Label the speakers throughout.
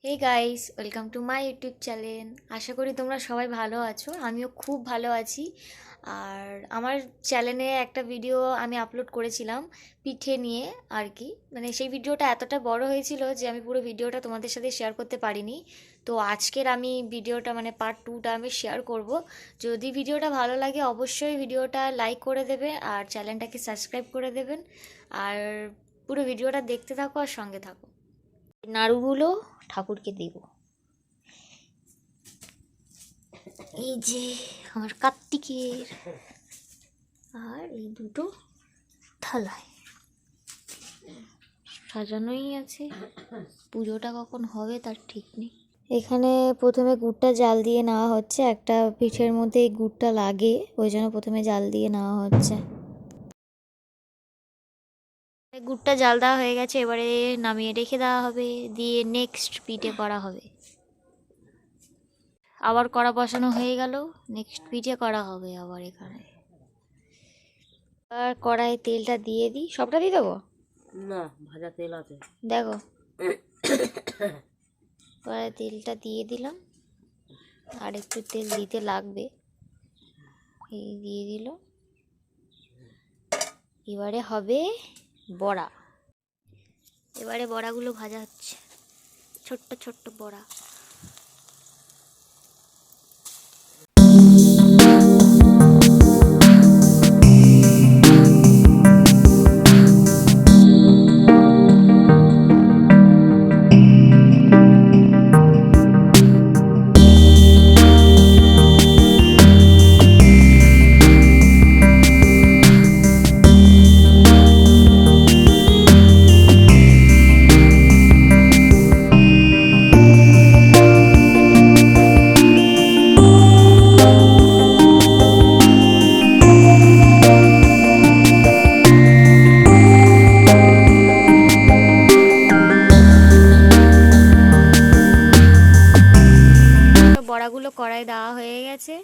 Speaker 1: Hey guys, welcome to my YouTube channel. আশা করি তোমরা সবাই ভালো আছো। আমিও খুব ভালো আছি। আর আমার চ্যানেলে একটা ভিডিও আমি আপলোড করেছিলাম পিঠে নিয়ে আর কি। মানে সেই ভিডিওটা এতটা বড় হয়েছিল যে আমি পুরো ভিডিওটা তোমাদের সাথে শেয়ার করতে পারিনি। তো আজকের আমি ভিডিওটা মানে পার্ট 2টা আমি শেয়ার করব। যদি ভিডিওটা ভালো লাগে অবশ্যই ভিডিওটা লাইক করে দেবে আর চ্যানেলটাকে সাবস্ক্রাইব করে দেবেন। আর পুরো ভিডিওটা দেখতে থাকো আর সঙ্গে থাকো। নাড়ুগুলো ঠাকুরকে দেব। এই যে আমার কার্তিকের, আর এই দুটো থালায় সাজানোই আছে। পুজোটা কখন হবে তার ঠিক নেই। এখানে প্রথমে গুড়টা জাল দিয়ে নেওয়া হচ্ছে। একটা পিঠের মধ্যে এই গুড়টা লাগে, ওই জন্য প্রথমে জাল দিয়ে নেওয়া হচ্ছে। গুড়টা জাল দেওয়া হয়ে গেছে, এবারে নামিয়ে রেখে দেওয়া হবে, দিয়ে নেক্সট পিঠে করা হবে। আবার কড়া বসানো হয়ে গেল, নেক্সট পিঠে করা হবে আবার এখানে। আর কড়াইয়ে তেলটা দিয়ে দিই। সবটা দিয়ে দেবো
Speaker 2: না, ভাজা তেল আছে
Speaker 1: দেখো। কড়াইয়ে তেলটা দিয়ে দিলাম, আর একটু তেল দিতে লাগবে। এই দিয়ে দিল। এবারে হবে বড়া। এবারে বড়াগুলো ভাজা হচ্ছে, ছোট্ট ছোট্ট বড়া। বড়াগুলো কড়াই দেওয়া হয়ে গেছে।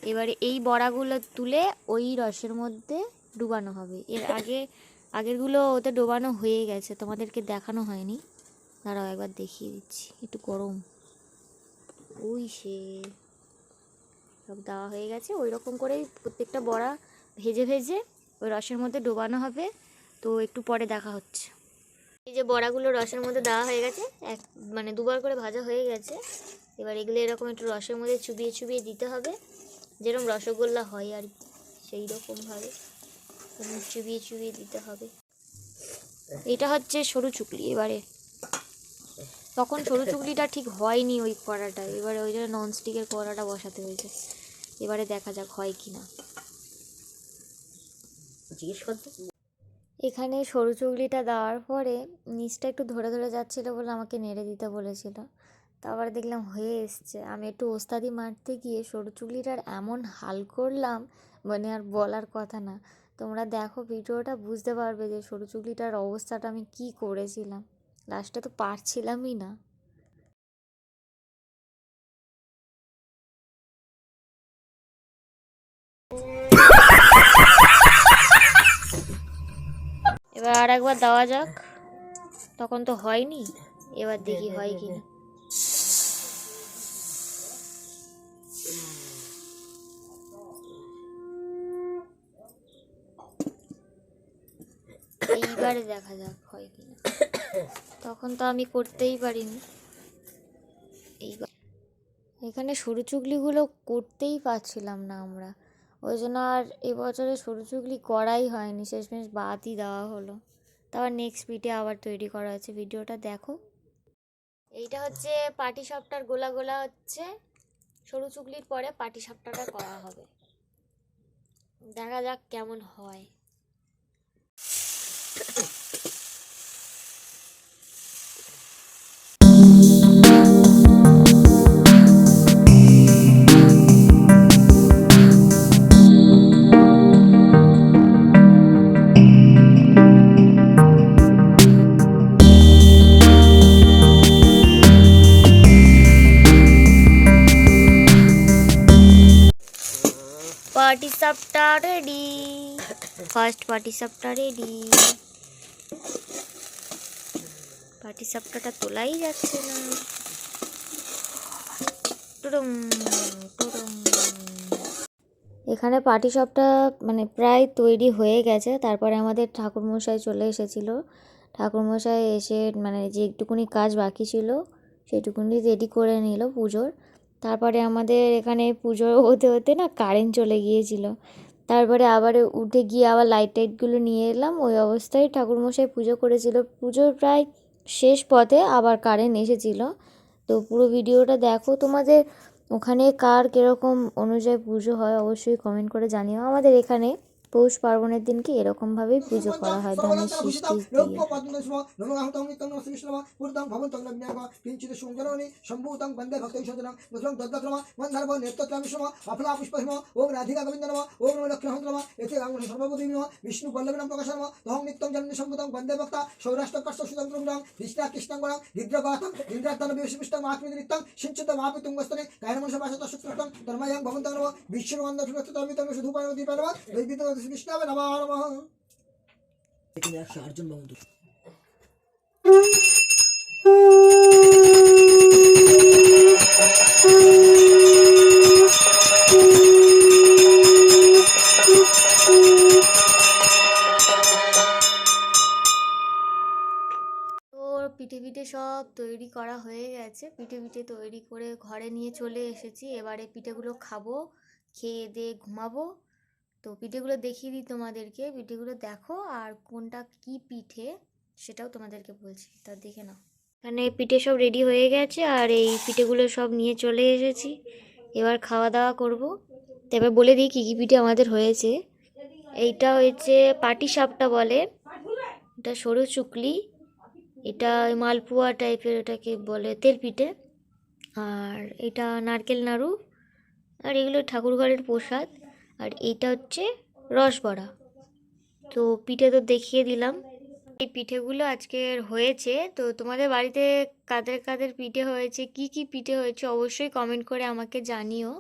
Speaker 1: এবারে এই বড়াগুলো তুলে ওই রসের মধ্যে ডুবানো হবে। এর আগেরগুলো ওতে ডোবানো হয়ে গেছে, তোমাদেরকে দেখানো হয়নি। দাঁড়াও একবার দেখিয়ে দিচ্ছি, একটু গরম। ওই সে সব দেওয়া হয়ে গেছে। ওই রকম করেই প্রত্যেকটা বড়া ভেজে ভেজে ওই রসের মধ্যে ডোবানো হবে। তো একটু পরে দেখা হচ্ছে। এই যে বড়াগুলো রসের মধ্যে দেওয়া হয়ে গেছে, মানে দুবার করে ভাজা হয়ে গেছে। এবার এগুলো এরকম একটু রসের মধ্যে চুবিয়ে চুবিয়ে দিতে হবে, যেরকম রসগোল্লা হয় আর কি সেই রকমভাবে চুবিয়ে চুবিয়ে দিতে হবে। এটা হচ্ছে সরু চুকলি। এবারে তখন সরু চুকলিটা ঠিক হয়নি ওই কড়াটা, এবারে ওই জন্য ননস্টিকের কড়াটা বসাতে হয়েছে। এবারে দেখা যাক হয় কি না।
Speaker 2: জিজ্ঞেস করতে
Speaker 1: এখানে সরু চুগলিটা দেওয়ার পরে নিচটা একটু ধরে ধরে যাচ্ছিলো বলে আমাকে নেড়ে দিতে বলেছিল। তারপরে দেখলাম হয়ে এসছে। আমি একটু ওস্তাদি মারতে গিয়ে সরু চুগলিটার এমন হাল করলাম, মানে আর বলার কথা না। তোমরা দেখো ভিডিওটা বুঝতে পারবে যে সরু চুগলিটার অবস্থাটা আমি কি করেছিলাম। লাস্টে তো পারছিলামই না। এবার আর একবার দেওয়া যাক। তখন তো হয়নি, এবার দেখি হয় কি না। এইবারে দেখা যাক হয় কি না। তখন তো আমি করতেই পারিনি। এইবার এখানে সরু চুগলিগুলো করতেই পারছিলাম না আমরা, ওই জন্য আর এবছরে সরু চুগলি করাই হয়নি, শেষমেশ বাদই দেওয়া হলো। তারপর নেক্সট ভিডিও আবার তৈরি করা আছে, ভিডিওটা দেখো। এইটা হচ্ছে পাটি সাপটার গোলা গোলা হচ্ছে। সরু চুগলির পরে পাটি সাপটাটা করা হবে, দেখা যাক কেমন হয়। পাটি সাপটা রেডি, ফার্স্ট পাটি সাপটা রেডি। পাটি সাপটাটা তোলাই যাচ্ছে না। টুডুম, টুডুম। এখানে পাটিসাপটা মানে প্রায় তৈরি হয়ে গেছে। তারপরে আমাদের ঠাকুরমশাই চলে এসেছিল। ঠাকুরমশাই এসে মানে যে একটুকুনি কাজ বাকি ছিল সেটুকুনি রেডি করে নিল পুজোর। তারপরে আমাদের এখানে পুজো হতে হতে না কারেন্ট চলে গিয়েছিল। তারপরে আবার উঠে গিয়ে আবার লাইট টাইটগুলো নিয়ে এলাম। ওই অবস্থায় ঠাকুরমশাই পুজো করেছিল। পুজোর প্রায় শেষ পথে আবার কারেন্ট এসেছিল। তো পুরো ভিডিওটা দেখো। তোমাদের ওখানে কার কীরকম অনুযায়ী পুজো হয় অবশ্যই কমেন্ট করে জানিও। আমাদের এখানে পৌষ পার্বণের দিনকে এরকমভাবেই পুজো করা হয় ধানের শীষ টিষ দিয়ে।
Speaker 3: এখানে 108 জন বন্ধু।
Speaker 1: পিঠে পিঠে সব তৈরি করা হয়ে গেছে। পিঠে পিঠে তৈরি করে ঘরে নিয়ে চলে এসেছি। এবারে পিঠেগুলো খাবো, খেয়ে দিয়ে ঘুমাবো। তো পিঠেগুলো দেখিয়ে দিই তোমাদেরকে। পিঠেগুলো দেখো আর কোনটা কি পিঠে সেটাও তোমাদেরকে বলছি, তা দেখে নাও। এখানে পিঠে সব রেডি হয়ে গেছে আর এই পিঠেগুলো সব নিয়ে চলে এসেছি। এবার খাওয়া দাওয়া করবো। তো এবার বলে দিই কী কী পিঠে আমাদের হয়েছে। এইটা হয়েছে পাটিসাপটা বলে, এটা সরু চুকলি, এটা ওই মালপোয়া টাইপের, এটাকে বলে তেল পিঠে, আর এটা নারকেল নাড়ু, আর এগুলো ঠাকুরঘরের প্রসাদ, আর এইটা হচ্ছে রসবড়া। তো পিঠে তো দেখিয়ে দিলাম। এই পিঠেগুলো আজকের হয়েছে। তো তোমাদের বাড়িতে কাদের কাদের পিঠে হয়েছে, কি কি পিঠে হয়েছে অবশ্যই কমেন্ট করে আমাকে জানিও।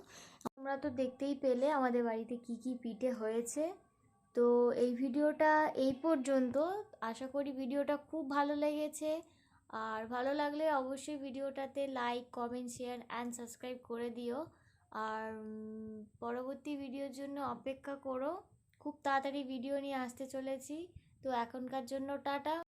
Speaker 1: তোমরা তো দেখতেই পেলে আমাদের বাড়িতে কি কি পিঠে হয়েছে। তো এই ভিডিওটা এই পর্যন্ত। আশা করি ভিডিওটা খুব ভালো লেগেছে। আর ভালো লাগলে অবশ্যই ভিডিওটাতে like, comment, share and subscribe করে দিও। আর পরবর্তী ভিডিওর জন্য অপেক্ষা করো। খুব তাড়াতাড়ি ভিডিও নিয়ে আসতে চলেছি। তো এখনকার জন্য টাটা।